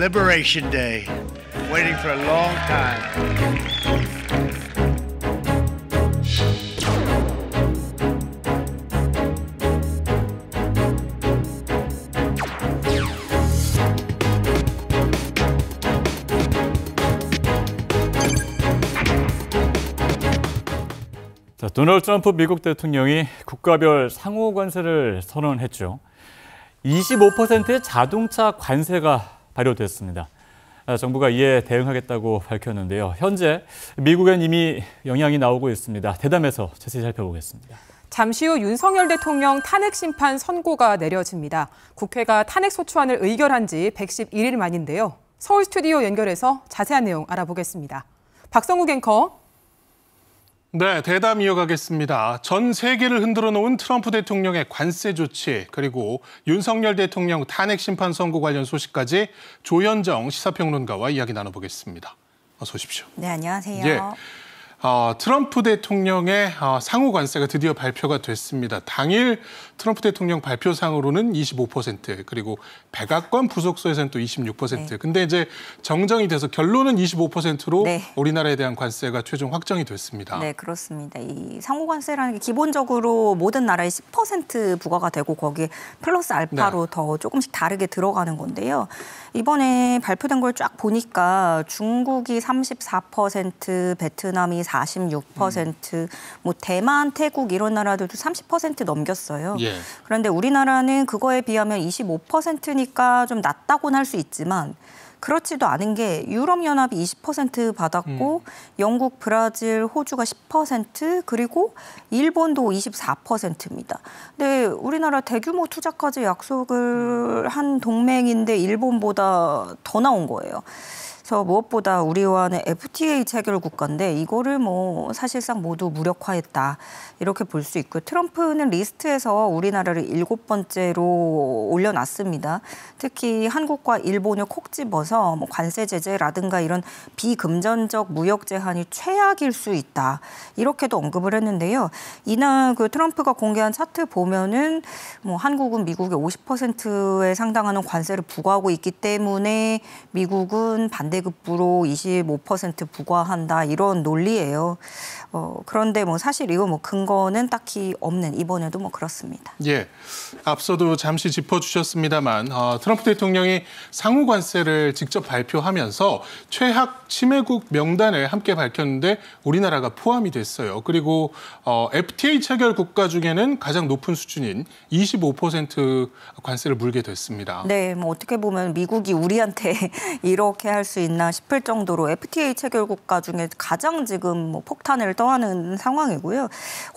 Liberation Day. Waiting for a long time. 자, 도널드 트럼프 미국 대통령이 국가별 상호 관세를 선언했죠. 25%의 자동차 관세가 발효됐습니다. 정부가 이에 대응하겠다고 밝혔는데요. 현재 미국엔 이미 영향이 나오고 있습니다. 대담해서 자세히 살펴보겠습니다. 잠시 후 윤석열 대통령 탄핵 심판 선고가 내려집니다. 국회가 탄핵 소추안을 의결한 지 111일 만인데요. 서울 스튜디오 연결해서 자세한 내용 알아보겠습니다. 박성욱 앵커. 네, 대담 이어가겠습니다. 전 세계를 흔들어 놓은 트럼프 대통령의 관세 조치, 그리고 윤석열 대통령 탄핵 심판 선고 관련 소식까지 조현정 시사평론가와 이야기 나눠보겠습니다. 어서 오십시오. 네, 안녕하세요. 예. 트럼프 대통령의 상호 관세가 드디어 발표가 됐습니다. 당일 트럼프 대통령 발표상으로는 25%, 그리고 백악관 부속소에서는 또 26%. 네. 근데 이제 정정이 돼서 결론은 25%로 네. 우리나라에 대한 관세가 최종 확정이 됐습니다. 네, 그렇습니다. 이 상호 관세라는 게 기본적으로 모든 나라에 10% 부과가 되고 거기에 플러스 알파로 네. 더 조금씩 다르게 들어가는 건데요. 이번에 발표된 걸 쫙 보니까 중국이 34%, 베트남이 46%, 뭐 대만, 태국 이런 나라들도 30% 넘겼어요. 예. 그런데 우리나라는 그거에 비하면 25%니까 좀 낮다고는 할 수 있지만 그렇지도 않은 게 유럽연합이 20% 받았고 영국, 브라질, 호주가 10% 그리고 일본도 24%입니다. 근데 우리나라 대규모 투자까지 약속을 한 동맹인데 일본보다 더 나온 거예요. 그래서 무엇보다 우리와는 FTA 체결 국가인데 이거를 뭐 사실상 모두 무력화했다 이렇게 볼 수 있고 트럼프는 리스트에서 우리나라를 7번째로 올려놨습니다. 특히 한국과 일본을 콕 집어서 뭐 관세 제재라든가 이런 비금전적 무역 제한이 최악일 수 있다 이렇게도 언급을 했는데요. 이날 그 트럼프가 공개한 차트 보면은 뭐 한국은 미국의 50%에 상당하는 관세를 부과하고 있기 때문에 미국은 반대급부로 25% 부과한다 이런 논리예요. 그런데 뭐 사실 이거 뭐 근거는 딱히 없는 이번에도 뭐 그렇습니다. 예, 앞서도 잠시 짚어주셨습니다만 트럼프 대통령이 상호 관세를 직접 발표하면서 최악 침해국 명단을 함께 밝혔는데 우리나라가 포함이 됐어요. 그리고 FTA 체결 국가 중에는 가장 높은 수준인 25% 관세를 물게 됐습니다. 네, 뭐 어떻게 보면 미국이 우리한테 이렇게 할 수 있나 싶을 정도로 FTA 체결 국가 중에 가장 지금 뭐 폭탄을 떠하는 상황이고요.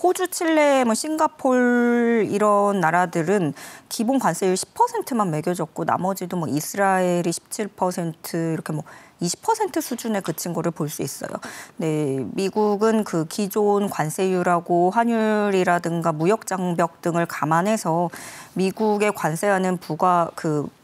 호주, 칠레, 뭐 싱가폴 이런 나라들은 기본 관세율 10%만 매겨졌고 나머지도 뭐 이스라엘이 17% 이렇게 뭐 20% 수준에 그친 거를 볼 수 있어요. 네, 미국은 그 기존 관세율하고 환율이라든가 무역 장벽 등을 감안해서 미국에 관세하는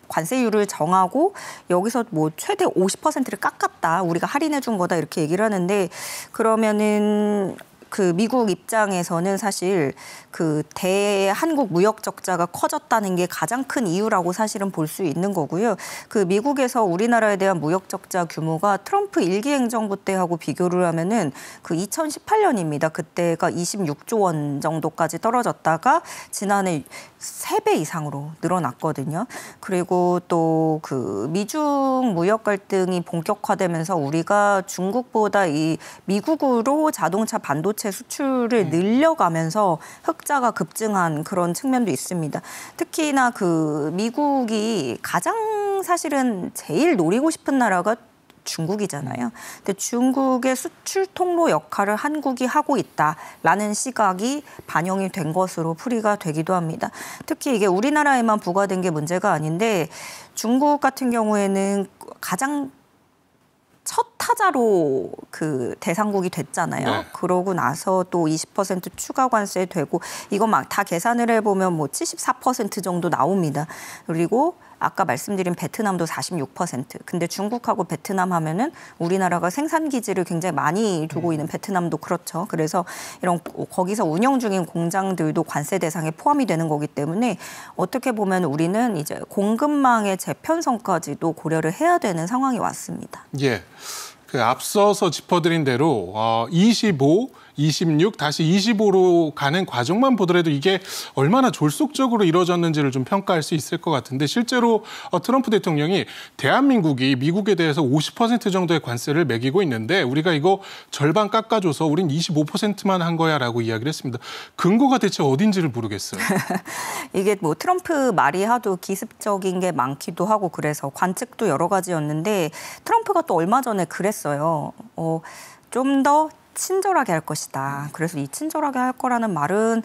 관세율을 정하고 여기서 뭐 최대 50%를 깎았다. 우리가 할인해 준 거다 이렇게 얘기를 하는데 그러면은 그 미국 입장에서는 사실 그 대한국 무역 적자가 커졌다는 게 가장 큰 이유라고 사실은 볼 수 있는 거고요. 그 미국에서 우리나라에 대한 무역 적자 규모가 트럼프 일기 행정부 때하고 비교를 하면은 그 2018년입니다. 그때가 26조 원 정도까지 떨어졌다가 지난해 3배 이상으로 늘어났거든요. 그리고 또 그 미중 무역 갈등이 본격화되면서 우리가 중국보다 이 미국으로 자동차 반도체 수출을 늘려가면서 흑자가 급증한 그런 측면도 있습니다. 특히나 그 미국이 가장 사실은 제일 노리고 싶은 나라가 중국이잖아요. 근데 중국의 수출 통로 역할을 한국이 하고 있다라는 시각이 반영이 된 것으로 풀이가 되기도 합니다. 특히 이게 우리나라에만 부과된 게 문제가 아닌데 중국 같은 경우에는 가장 첫 타자로 그 대상국이 됐잖아요. 네. 그러고 나서 또 20% 추가 관세 되고 이거 막 다 계산을 해보면 뭐 74% 정도 나옵니다. 그리고 아까 말씀드린 베트남도 46%. 근데 중국하고 베트남 하면은 우리나라가 생산 기지를 굉장히 많이 두고 있는 베트남도 그렇죠. 그래서 이런 거기서 운영 중인 공장들도 관세 대상에 포함이 되는 거기 때문에 어떻게 보면 우리는 이제 공급망의 재편성까지도 고려를 해야 되는 상황이 왔습니다. 예. 그 앞서서 짚어드린 대로 25, 26, 다시 25로 가는 과정만 보더라도 이게 얼마나 졸속적으로 이루어졌는지를 좀 평가할 수 있을 것 같은데 실제로 트럼프 대통령이 대한민국이 미국에 대해서 50% 정도의 관세를 매기고 있는데 우리가 이거 절반 깎아줘서 우린 25%만 한 거야라고 이야기를 했습니다. 근거가 대체 어딘지를 모르겠어요. 이게 뭐 트럼프 말이 하도 기습적인 게 많기도 하고 그래서 관측도 여러 가지였는데 트럼프가 또 얼마 전에 그랬어요. 좀 더 친절하게 할 것이다. 그래서 이 친절하게 할 거라는 말은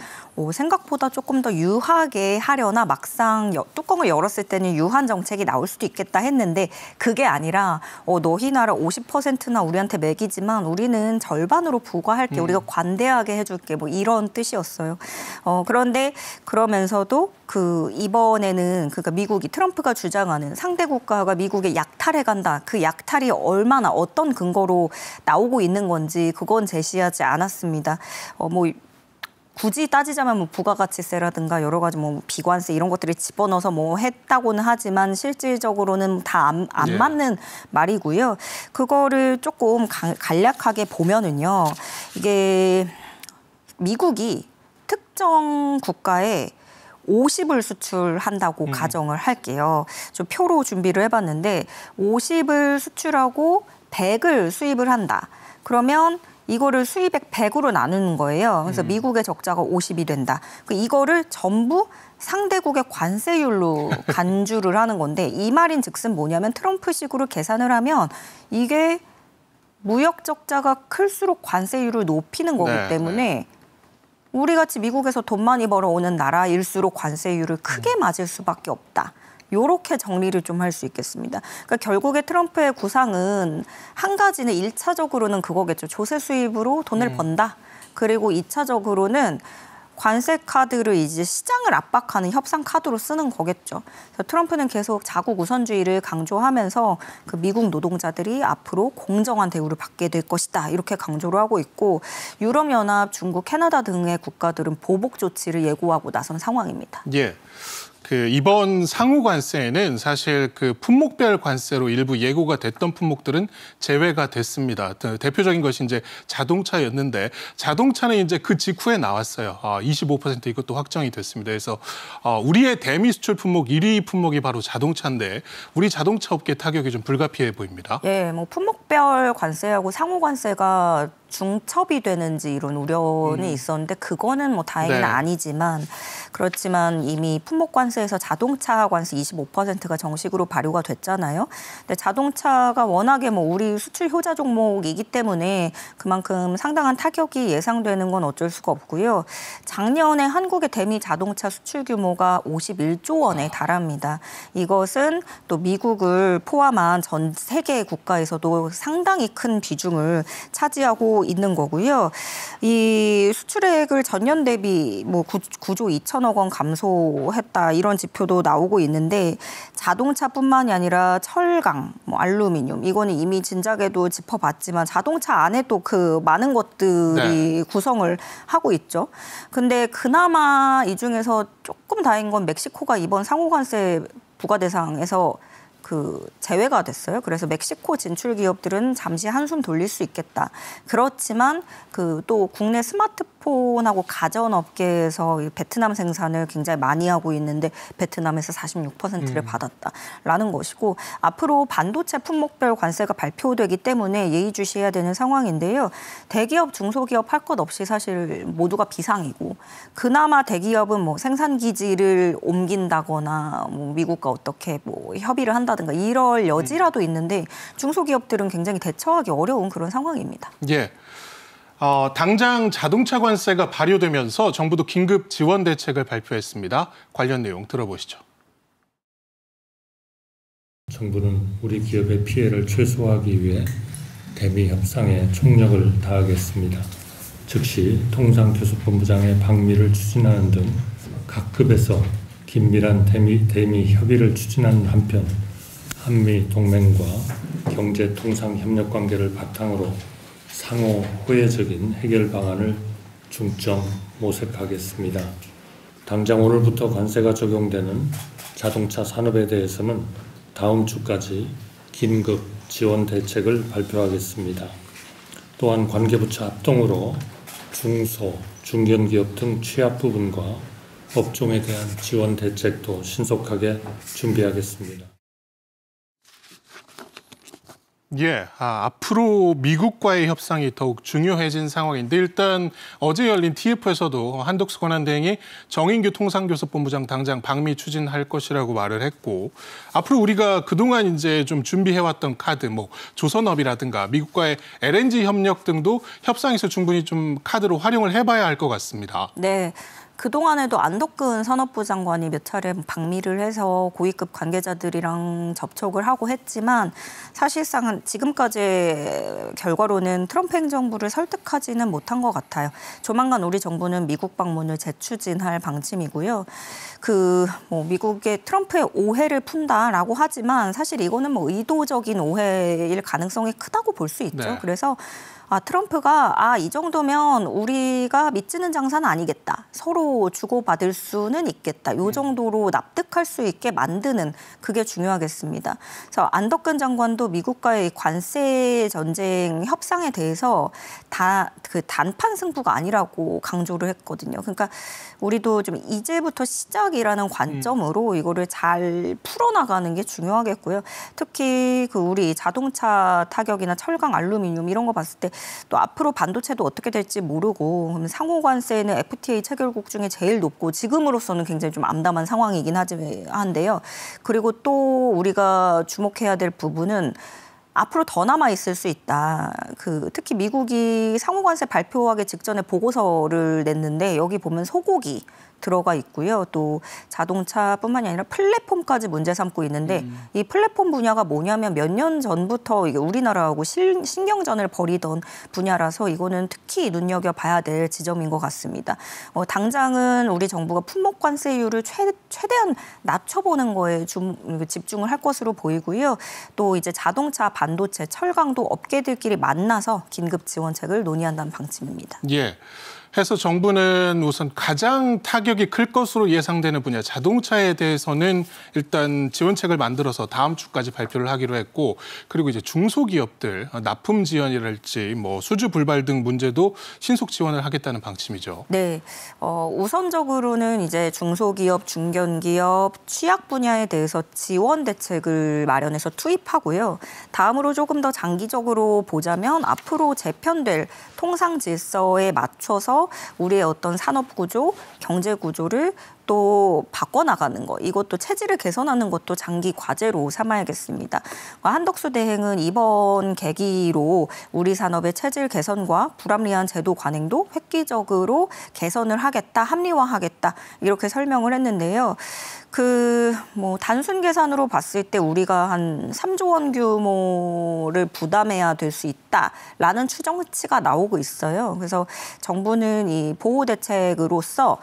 생각보다 조금 더 유하게 하려나 막상 뚜껑을 열었을 때는 유한 정책이 나올 수도 있겠다 했는데 그게 아니라 너희 나라 50%나 우리한테 매기지만 우리는 절반으로 부과할게. 우리가 관대하게 해줄게. 뭐 이런 뜻이었어요. 그런데 그러면서도 이번에는 그러니까 미국이 트럼프가 주장하는 상대 국가가 미국에 약탈해 간다. 그 약탈이 얼마나 어떤 근거로 나오고 있는 건지 그건 제시하지 않았습니다. 굳이 따지자면 뭐 부가가치세라든가 여러 가지 뭐 비관세 이런 것들을 집어넣어서 뭐 했다고는 하지만 실질적으로는 다 안 맞는 말이고요. 그거를 조금 간략하게 보면은요. 이게 미국이 특정 국가에 50을 수출한다고 가정을 할게요. 좀 표로 준비를 해봤는데 50을 수출하고 100을 수입을 한다. 그러면 이거를 수입액 100으로 나누는 거예요. 그래서 미국의 적자가 50이 된다. 이거를 전부 상대국의 관세율로 간주를 하는 건데 이 말인 즉슨 뭐냐면 트럼프식으로 계산을 하면 이게 무역 적자가 클수록 관세율을 높이는 거기 때문에 우리같이 미국에서 돈 많이 벌어오는 나라일수록 관세율을 크게 맞을 수밖에 없다. 요렇게 정리를 좀 할 수 있겠습니다. 그러니까 결국에 트럼프의 구상은 한 가지는 1차적으로는 그거겠죠. 조세 수입으로 돈을 번다. 그리고 2차적으로는 관세 카드를 이제 시장을 압박하는 협상 카드로 쓰는 거겠죠. 그래서 트럼프는 계속 자국 우선주의를 강조하면서 그 미국 노동자들이 앞으로 공정한 대우를 받게 될 것이다. 이렇게 강조를 하고 있고 유럽연합, 중국, 캐나다 등의 국가들은 보복 조치를 예고하고 나선 상황입니다. 예. 이번 상호 관세에는 사실 품목별 관세로 일부 예고가 됐던 품목들은 제외가 됐습니다. 대표적인 것이 이제 자동차였는데 자동차는 이제 그 직후에 나왔어요. 25% 이것도 확정이 됐습니다. 그래서 우리의 대미 수출 품목 1위 품목이 바로 자동차인데 우리 자동차 업계 타격이 좀 불가피해 보입니다. 예, 뭐 품목별 관세하고 상호 관세가 중첩이 되는지 이런 우려는 있었는데 그거는 뭐 다행히는 아니지만 그렇지만 이미 품목 관세에서 자동차 관세 25%가 정식으로 발효가 됐잖아요. 근데 자동차가 워낙에 뭐 우리 수출 효자 종목이기 때문에 그만큼 상당한 타격이 예상되는 건 어쩔 수가 없고요. 작년에 한국의 대미 자동차 수출 규모가 51조 원에 달합니다. 이것은 또 미국을 포함한 전 세계 국가에서도 상당히 큰 비중을 차지하고 있는 거고요. 이 수출액을 전년 대비 뭐 9조 2천억 원 감소했다 이런 지표도 나오고 있는데 자동차뿐만이 아니라 철강, 뭐 알루미늄 이거는 이미 진작에도 짚어봤지만 자동차 안에 또 그 많은 것들이 구성을 하고 있죠. 근데 그나마 이 중에서 조금 다행인 건 멕시코가 이번 상호관세 부과 대상에서 제외가 됐어요. 그래서 멕시코 진출 기업들은 잠시 한숨 돌릴 수 있겠다. 그렇지만 또 국내 스마트폰하고 가전업계에서 베트남 생산을 굉장히 많이 하고 있는데 베트남에서 46%를 받았다라는 것이고 앞으로 반도체 품목별 관세가 발표되기 때문에 예의주시해야 되는 상황인데요. 대기업, 중소기업 할 것 없이 사실 모두가 비상이고 그나마 대기업은 뭐 생산 기지를 옮긴다거나 뭐 미국과 어떻게 뭐 협의를 한다든가 이럴 여지라도 있는데 중소기업들은 굉장히 대처하기 어려운 그런 상황입니다. 예. 당장 자동차 관세가 발효되면서 정부도 긴급 지원 대책을 발표했습니다. 관련 내용 들어보시죠. 정부는 우리 기업의 피해를 최소화하기 위해 대미 협상에 총력을 다하겠습니다. 즉시 통상교섭본부장의 방미를 추진하는 등 각 급에서 긴밀한 대미 협의를 추진하는 한편 한미 동맹과 경제 통상 협력 관계를 바탕으로 상호 호혜적인 해결 방안을 중점 모색하겠습니다. 당장 오늘부터 관세가 적용되는 자동차 산업에 대해서는 다음 주까지 긴급 지원 대책을 발표하겠습니다. 또한 관계부처 합동으로 중소, 중견기업 등 취약 부분과 업종에 대한 지원 대책도 신속하게 준비하겠습니다. 예, 앞으로 미국과의 협상이 더욱 중요해진 상황인데 일단 어제 열린 TF에서도 한덕수 권한대행이 정인규 통상교섭본부장 당장 방미 추진할 것이라고 말을 했고 앞으로 우리가 그동안 이제 좀 준비해왔던 카드, 뭐 조선업이라든가 미국과의 LNG 협력 등도 협상에서 충분히 좀 카드로 활용을 해봐야 할 것 같습니다. 네. 그동안에도 안덕근 산업부 장관이 몇 차례 방미를 해서 고위급 관계자들이랑 접촉을 하고 했지만 사실상 지금까지의 결과로는 트럼프 행정부를 설득하지는 못한 것 같아요. 조만간 우리 정부는 미국 방문을 재추진할 방침이고요. 미국의 트럼프의 오해를 푼다라고 하지만 사실 이거는 의도적인 오해일 가능성이 크다고 볼 수 있죠. 네. 그래서 트럼프가 이 정도면 우리가 믿지는 장사는 아니겠다. 서로 주고받을 수는 있겠다. 이 정도로 납득할 수 있게 만드는 그게 중요하겠습니다. 그래서 안덕근 장관도 미국과의 관세 전쟁 협상에 대해서 단판 승부가 아니라고 강조를 했거든요. 그러니까 우리도 좀 이제부터 시작이라는 관점으로 이거를 잘 풀어나가는 게 중요하겠고요. 특히 우리 자동차 타격이나 철강, 알루미늄 이런 거 봤을 때 또 앞으로 반도체도 어떻게 될지 모르고 상호 관세는 FTA 체결국 중에 제일 높고 지금으로서는 굉장히 좀 암담한 상황이긴 한데요. 그리고 또 우리가 주목해야 될 부분은 앞으로 더 남아 있을 수 있다. 특히 미국이 상호 관세 발표하기 직전에 보고서를 냈는데 여기 보면 소고기 들어가 있고요. 또 자동차뿐만이 아니라 플랫폼까지 문제 삼고 있는데 이 플랫폼 분야가 뭐냐면 몇 년 전부터 이게 우리나라하고 신경전을 벌이던 분야라서 이거는 특히 눈여겨봐야 될 지점인 것 같습니다. 당장은 우리 정부가 품목 관세율을 최대한 낮춰보는 거에 집중을 할 것으로 보이고요. 또 이제 자동차, 반도체, 철강도 업계들끼리 만나서 긴급 지원책을 논의한다는 방침입니다. 예. 해서 정부는 우선 가장 타격이 클 것으로 예상되는 분야 자동차에 대해서는 일단 지원책을 만들어서 다음 주까지 발표를 하기로 했고 그리고 이제 중소기업들 납품 지연이랄지 수주 불발 등 문제도 신속 지원을 하겠다는 방침이죠. 네, 우선적으로는 이제 중소기업, 중견기업, 취약 분야에 대해서 지원 대책을 마련해서 투입하고요. 다음으로 조금 더 장기적으로 보자면 앞으로 재편될 통상 질서에 맞춰서 우리의 어떤 산업 구조, 경제 구조를 또 바꿔나가는 거, 이것도 체질을 개선하는 것도 장기 과제로 삼아야겠습니다. 한덕수 대행은 이번 계기로 우리 산업의 체질 개선과 불합리한 제도 관행도 획기적으로 개선을 하겠다, 합리화하겠다 이렇게 설명을 했는데요. 단순 계산으로 봤을 때 우리가 한 3조 원 규모를 부담해야 될 수 있다라는 추정치가 나오고 있어요. 그래서 정부는 이 보호 대책으로서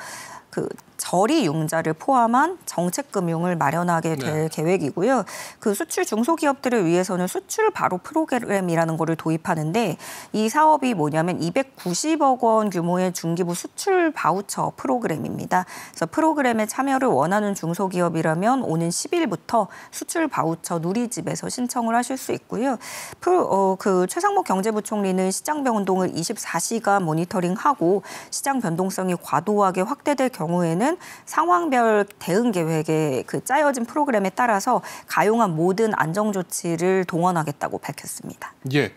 저리 융자를 포함한 정책 금융을 마련하게 될 계획이고요. 수출 중소기업들을 위해서는 수출 바로 프로그램이라는 거를 도입하는데 이 사업이 뭐냐면 290억 원 규모의 중기부 수출 바우처 프로그램입니다. 그래서 프로그램에 참여를 원하는 중소기업이라면 오는 10일부터 수출 바우처 누리집에서 신청을 하실 수 있고요. 최상목 경제부총리는 시장 변동을 24시간 모니터링하고 시장 변동성이 과도하게 확대될 경우에는 상황별 대응 계획의 짜여진 프로그램에 따라서 가용한 모든 안정 조치를 동원하겠다고 밝혔습니다. 예.